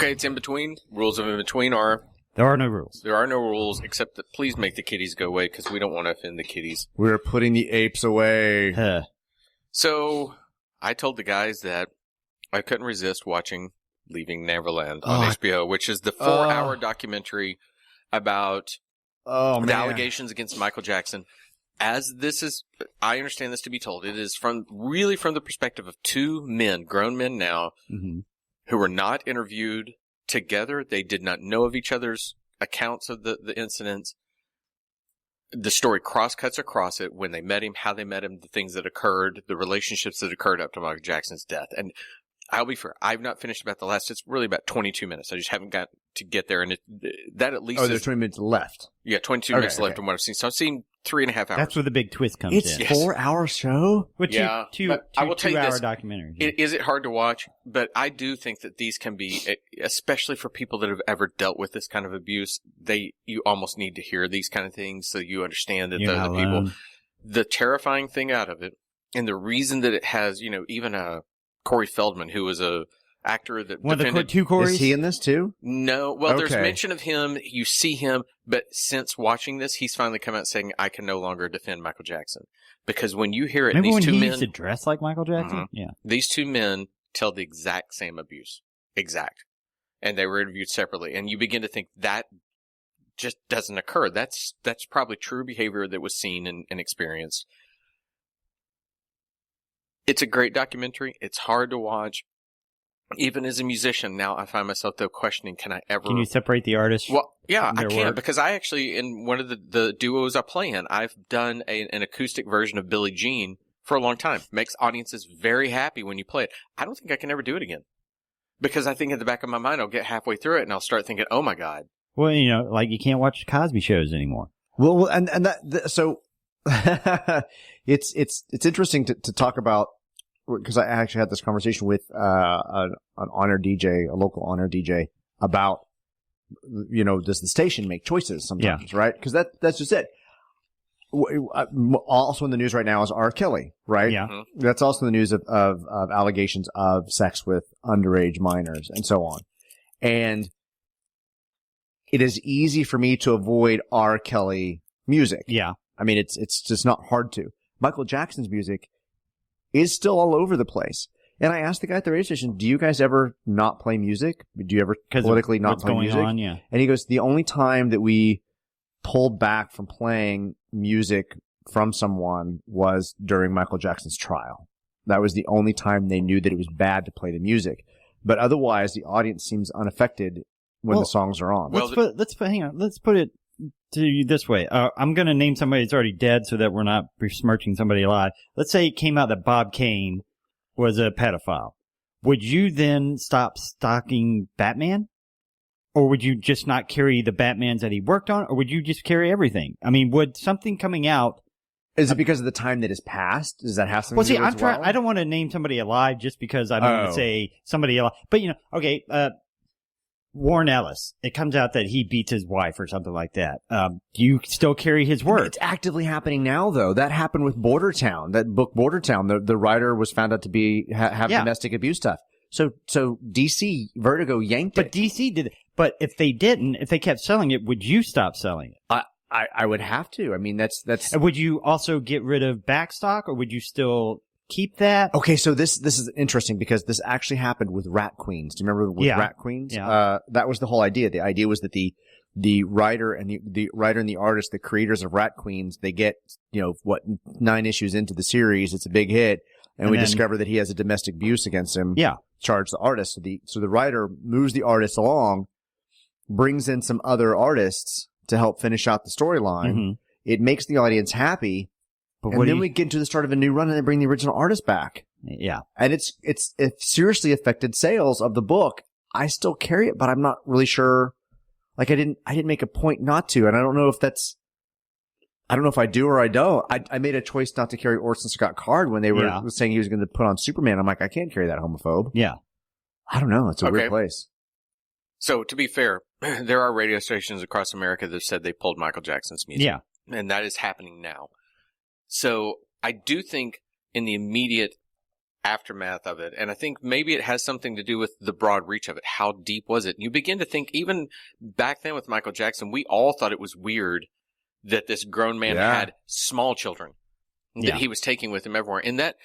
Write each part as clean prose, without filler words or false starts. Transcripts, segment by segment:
Okay, it's in between. Rules of in between are... There are no rules. There are no rules, except that please make the kitties go away, because we don't want to offend the kitties. We're putting the apes away. So, I told the guys that I couldn't resist watching Leaving Neverland on HBO, which is the 4-hour documentary about the allegations against Michael Jackson. As this is, I understand this to be told, it is from the perspective of two men, grown men now, who were not interviewed together. They did not know of each other's accounts of the incidents. The story cross-cuts across it, when they met him, how they met him, the things that occurred, the relationships that occurred up to Michael Jackson's death. And I'll be fair, I've not finished about the last, it's really about 22 minutes. I just haven't got to get there. And that at least there's 20 minutes left. Yeah, 22 minutes left from what I've seen. So I've seen 3.5 hours. That's where the big twist comes in. It's 4-hour show? With two 2-hour documentaries. Is it hard to watch? But I do think that these can be, especially for people that have ever dealt with this kind of abuse, you almost need to hear these kind of things so you understand that the people. The terrifying thing out of it, and the reason that it has, even Corey Feldman, who was a actor that one of the two Corys. Is he in this too? No. Well, there's mention of him. You see him, but since watching this, he's finally come out saying, "I can no longer defend Michael Jackson," because when you hear it, remember these when two he men used to dress like Michael Jackson. Yeah, these two men tell the exact same abuse, and they were interviewed separately, and you begin to think that just doesn't occur. That's probably true behavior that was seen and experienced. It's a great documentary. It's hard to watch. Even as a musician, now I find myself, though, questioning, can you separate the artist? Well, yeah, I can, work? because I actually, in one of the duos I play in, I've done an acoustic version of Billie Jean for a long time. Makes audiences very happy when you play it. I don't think I can ever do it again. Because I think at the back of my mind, I'll get halfway through it and I'll start thinking, oh my God. Well, like you can't watch Cosby shows anymore. Well, and that, so it's interesting to talk about, because I actually had this conversation with an honor DJ, a local honor DJ, about, does the station make choices sometimes, right? Because that's just it. Also in the news right now is R. Kelly, right? Yeah. Mm-hmm. That's also in the news of allegations of sex with underage minors and so on. And it is easy for me to avoid R. Kelly music. Yeah. I mean, it's just not hard to. Michael Jackson's music is still all over the place. And I asked the guy at the radio station, do you guys ever not play music? Do you ever politically not play music? On, yeah. And he goes, the only time that we pulled back from playing music from someone was during Michael Jackson's trial. That was the only time they knew that it was bad to play the music. But otherwise, the audience seems unaffected when the songs are on. Let's put it to you this way. I'm going to name somebody that's already dead so that we're not besmirching somebody alive. Let's say it came out that Bob Kane was a pedophile. Would you then stop stocking Batman? Or would you just not carry the Batmans that he worked on? Or would you just carry everything? I mean, would something coming out... Is it because of the time that has passed? Does that have something to do with I don't want to name somebody alive just because I don't want to say somebody alive. But, Warren Ellis, it comes out that he beats his wife or something like that. Do you still carry his word? It's actively happening now, though. That happened with Border Town. That book, Border Town, the writer was found out to be have domestic abuse stuff. So DC, Vertigo yanked it. But DC did it. But if they didn't, if they kept selling it, would you stop selling it? I would have to. I mean, that's. And would you also get rid of backstock, or would you still keep that? Okay, so this is interesting because this actually happened with Rat Queens. Do you remember with Rat Queens? Yeah. That was the whole idea. The idea was that the writer and the writer and the artist, the creators of Rat Queens, they get 9 issues into the series, it's a big hit, and we discover that he has a domestic abuse against him. Yeah. Charge the artist. So the writer moves the artist along, brings in some other artists to help finish out the storyline. Mm-hmm. It makes the audience happy. But then we get to the start of a new run and they bring the original artist back. Yeah. And it seriously affected sales of the book. I still carry it, but I'm not really sure. Like I didn't make a point not to. And I don't know if I do or I don't. I made a choice not to carry Orson Scott Card when they were saying he was going to put on Superman. I'm like, I can't carry that homophobe. Yeah. I don't know. It's a weird place. So to be fair, there are radio stations across America that said they pulled Michael Jackson's music. Yeah. And that is happening now. So I do think in the immediate aftermath of it. And I think maybe it has something to do with the broad reach of it. How deep was it? And you begin to think, even back then with Michael Jackson, we all thought it was weird that this grown man had small children that he was taking with him everywhere. And that,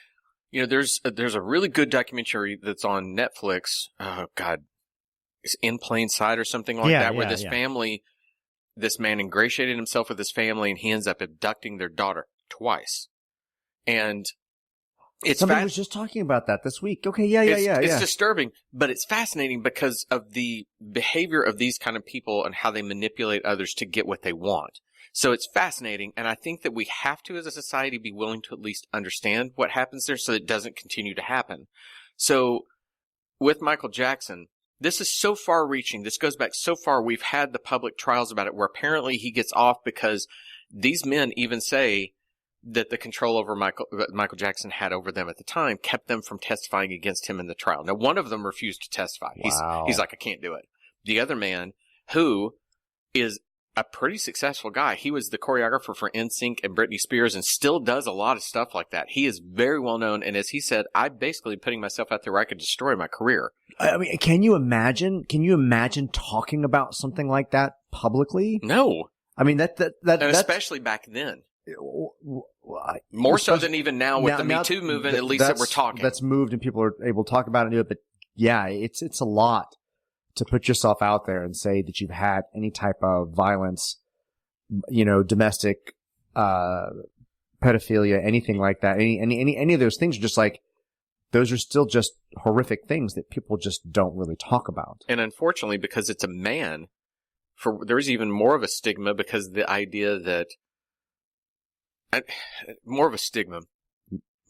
there's a really good documentary that's on Netflix. Oh God, it's In Plain Sight or something like that, where this family, this man ingratiated himself with his family, and he ends up abducting their daughter twice. And somebody was just talking about that this week. Okay, It's disturbing, but it's fascinating because of the behavior of these kind of people and how they manipulate others to get what they want. So it's fascinating, and I think that we have to, as a society, be willing to at least understand what happens there so it doesn't continue to happen. So with Michael Jackson, this is so far-reaching. This goes back so far. We've had the public trials about it where apparently he gets off because these men even say that the control over Michael Jackson had over them at the time kept them from testifying against him in the trial. Now, one of them refused to testify. Wow. He's like, I can't do it. The other man, who is a pretty successful guy, he was the choreographer for NSYNC and Britney Spears and still does a lot of stuff like that. He is very well known. And as he said, I'm basically putting myself out there where I could destroy my career. I mean, can you imagine talking about something like that publicly? No. I mean, and especially back then. More so than even now with the Me Too movement, at least that we're talking. That's moved and people are able to talk about it and do it. But yeah, it's a lot to put yourself out there and say that you've had any type of violence, domestic, pedophilia, anything like that. Any of those things are just like, those are still just horrific things that people just don't really talk about. And unfortunately, because it's a man, there's even more of a stigma because the idea that more of a stigma,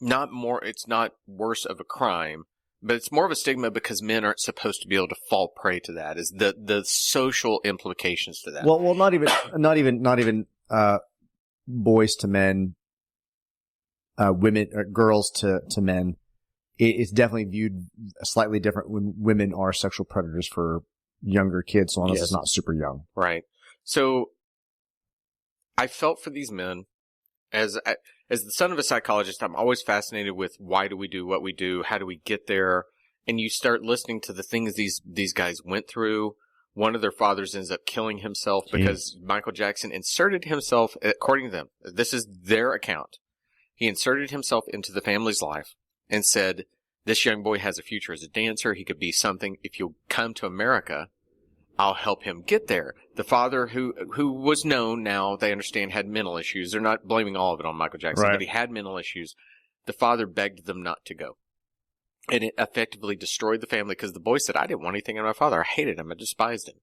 it's not worse of a crime, but it's more of a stigma because men aren't supposed to be able to fall prey to that, is the social implications to that. Well, not even boys to men, women or girls to men. It's definitely viewed slightly different when women are sexual predators for younger kids, so long as it's not super young. Right. So I felt for these men. As the son of a psychologist, I'm always fascinated with why do we do what we do? How do we get there? And you start listening to the things these guys went through. One of their fathers ends up killing himself because Michael Jackson inserted himself, according to them, this is their account. He inserted himself into the family's life and said, this young boy has a future as a dancer. He could be something. If you'll come to America, I'll help him get there. The father, who was known now, they understand, had mental issues. They're not blaming all of it on Michael Jackson, but he had mental issues. The father begged them not to go. And it effectively destroyed the family because the boy said, I didn't want anything on my father. I hated him. I despised him.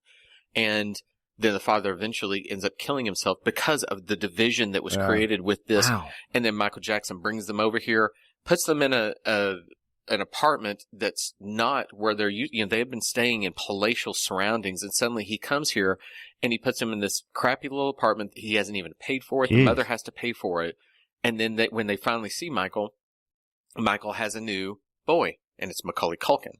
And then the father eventually ends up killing himself because of the division that was created with this. Wow. And then Michael Jackson brings them over here, puts them in an apartment that's not where they're, they have been staying in palatial surroundings, and suddenly he comes here and he puts them in this crappy little apartment. He hasn't even paid for it. The mother has to pay for it. And then when they finally see Michael has a new boy, and it's Macaulay Culkin.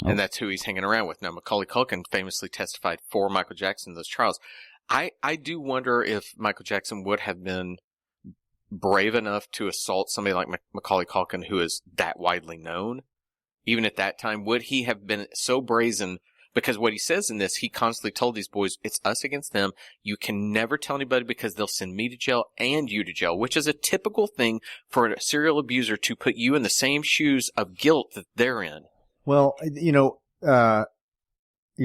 Oh. And that's who he's hanging around with. Now, Macaulay Culkin famously testified for Michael Jackson in those trials. I do wonder if Michael Jackson would have been brave enough to assault somebody like Macaulay Culkin, who is that widely known. Even at that time, would he have been so brazen? Because what he says in this, he constantly told these boys, it's us against them. You can never tell anybody because they'll send me to jail and you to jail, which is a typical thing for a serial abuser to put you in the same shoes of guilt that they're in. Well, you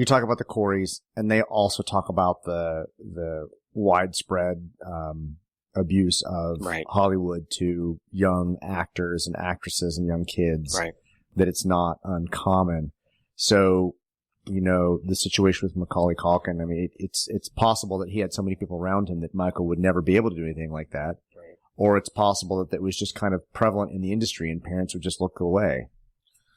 talk about the Coreys, and they also talk about the widespread abuse of Hollywood to young actors and actresses and young kids. Right. That it's not uncommon. So, the situation with Macaulay Culkin, I mean, it's possible that he had so many people around him that Michael would never be able to do anything like that. Right. Or it's possible that was just kind of prevalent in the industry and parents would just look away.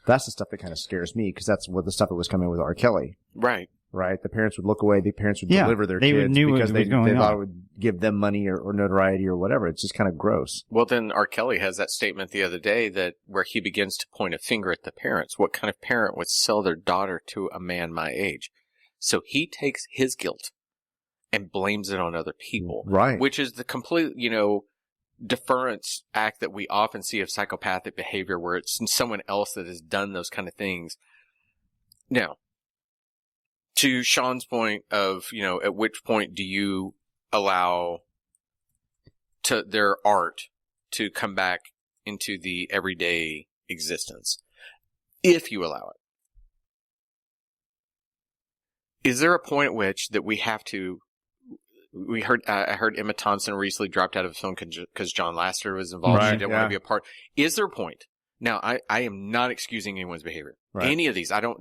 That's the stuff that kind of scares me, because that's what the stuff that was coming with R. Kelly. Right. Right? The parents would look away. The parents would deliver their kids because they thought it would give them money or notoriety or whatever. It's just kind of gross. Well, then R. Kelly has that statement the other day where he begins to point a finger at the parents. What kind of parent would sell their daughter to a man my age? So he takes his guilt and blames it on other people. Right. Which is the complete, deference act that we often see of psychopathic behavior where it's someone else that has done those kind of things. Now, to Sean's point of, at which point do you allow to their art to come back into the everyday existence? If you allow it. Is there a point at which that we have to, I heard Emma Thompson recently dropped out of a film because John Lasseter was involved. Right, she didn't want to be a part. Is there a point? Now, I am not excusing anyone's behavior. Right. Any of these. I'm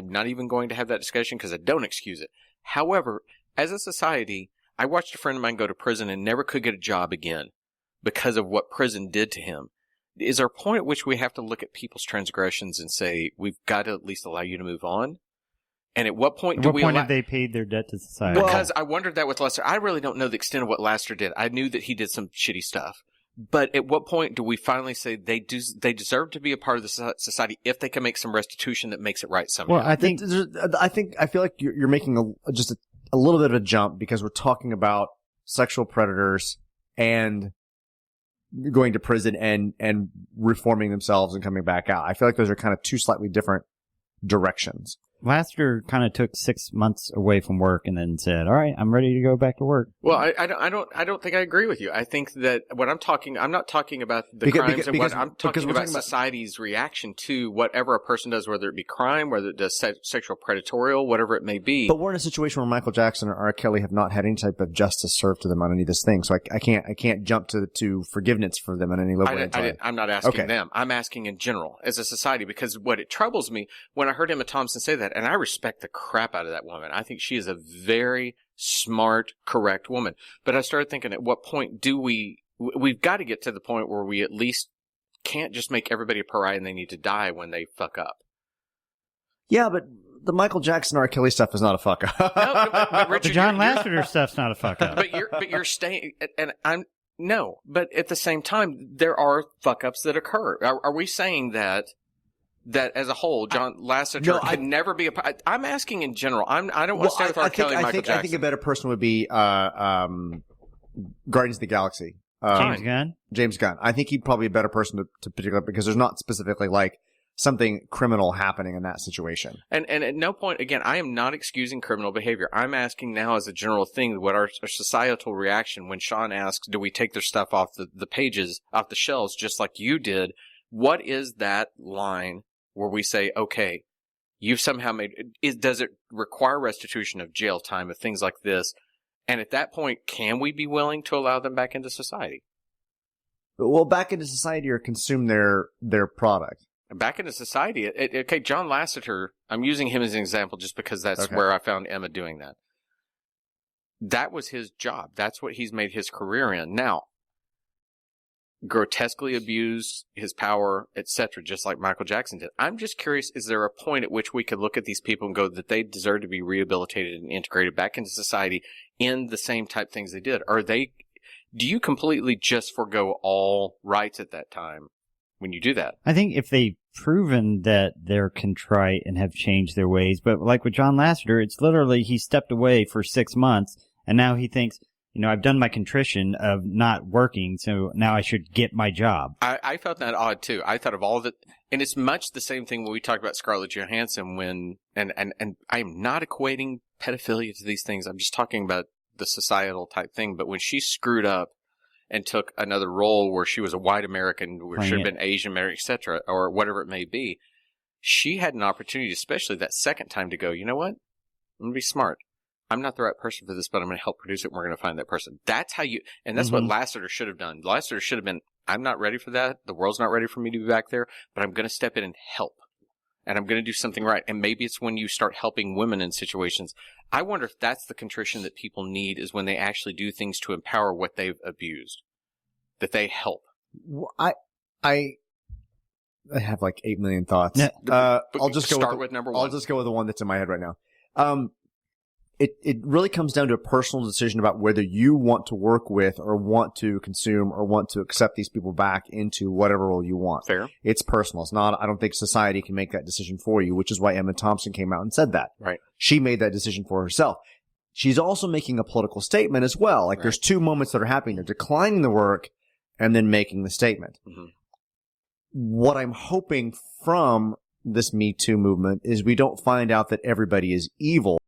not even going to have that discussion because I don't excuse it. However, as a society, I watched a friend of mine go to prison and never could get a job again because of what prison did to him. Is there a point at which we have to look at people's transgressions and say, we've got to at least allow you to move on? And at what point have they paid their debt to society? Because I wondered that with Lester. I really don't know the extent of what Lester did. I knew that he did some shitty stuff. But at what point do we finally say they deserve to be a part of the society if they can make some restitution that makes it right somehow? Well, I feel like you're making just a little bit of a jump because we're talking about sexual predators and going to prison and reforming themselves and coming back out. I feel like those are kind of two slightly different directions. Laster kind of took 6 months away from work and then said, all right, I'm ready to go back to work. Well, I don't think I agree with you. I think that I'm not talking about the crimes I'm talking about society's reaction to whatever a person does, whether it be crime, whether it does sexual predatorial, whatever it may be. But we're in a situation where Michael Jackson or R. Kelly have not had any type of justice served to them on any of this thing. So I can't jump to forgiveness for them in any level. I'm not asking them. I'm asking in general as a society, because what it troubles me when I heard Emma Thompson say that, and I respect the crap out of that woman. I think she is a very smart, correct woman. But I started thinking, at what point do we've got to get to the point where we at least can't just make everybody a pariah and they need to die when they fuck up. Yeah, but the Michael Jackson R. Kelly stuff is not a fuck up. No, but Richard, the John Lasseter stuff's not a fuck up. But you're staying, and no, but at the same time, there are fuck ups that occur. Are we saying that as a whole, John Lasseter can never be I'm asking in general. I don't want to stay with R. Kelly and Michael Jackson. I think a better person would be Guardians of the Galaxy. James Gunn. I think he'd probably be a better person to particular because there's not specifically like something criminal happening in that situation. And at no point, again, I am not excusing criminal behavior. I'm asking now as a general thing what our societal reaction when Sean asks, do we take their stuff off the pages, off the shelves, just like you did? What is that line where we say, okay, you've somehow does it require restitution of jail time, of things like this? And at that point, can we be willing to allow them back into society? Well, back into society or consume their product. Back into society. Okay, John Lasseter, I'm using him as an example just because that's where I found Emma doing that. That was his job. That's what he's made his career in. Now, grotesquely abused his power, etc., just like Michael Jackson did. I'm just curious, is there a point at which we could look at these people and go that they deserve to be rehabilitated and integrated back into society in the same type things they did? Or do you completely just forego all rights at that time when you do that? I think if they've proven that they're contrite and have changed their ways, but like with John Lasseter, it's literally he stepped away for 6 months and now he thinks, I've done my contrition of not working, so now I should get my job. I felt that odd too. I thought of all of it, and it's much the same thing when we talked about Scarlett Johansson and I'm not equating pedophilia to these things. I'm just talking about the societal type thing. But when she screwed up and took another role where she was a white American, where she should have been Asian American, etc., or whatever it may be, she had an opportunity, especially that second time, to go, you know what? I'm going to be smart. I'm not the right person for this, but I'm going to help produce it. And we're going to find that person. That's how and that's what Lasseter should have done. Lasseter should have been, I'm not ready for that. The world's not ready for me to be back there, but I'm going to step in and help. And I'm going to do something right. And maybe it's when you start helping women in situations. I wonder if that's the contrition that people need, is when they actually do things to empower what they've abused. That they help. Well, I have like 8 million thoughts. Yeah. I'll just start with number one. I'll just go with the one that's in my head right now. It really comes down to a personal decision about whether you want to work with or want to consume or want to accept these people back into whatever role you want. Fair. It's personal. It's not, I don't think society can make that decision for you, which is why Emma Thompson came out and said that. Right. She made that decision for herself. She's also making a political statement as well. Like there's two moments that are happening. They're declining the work and then making the statement. Mm-hmm. What I'm hoping from this Me Too movement is we don't find out that everybody is evil.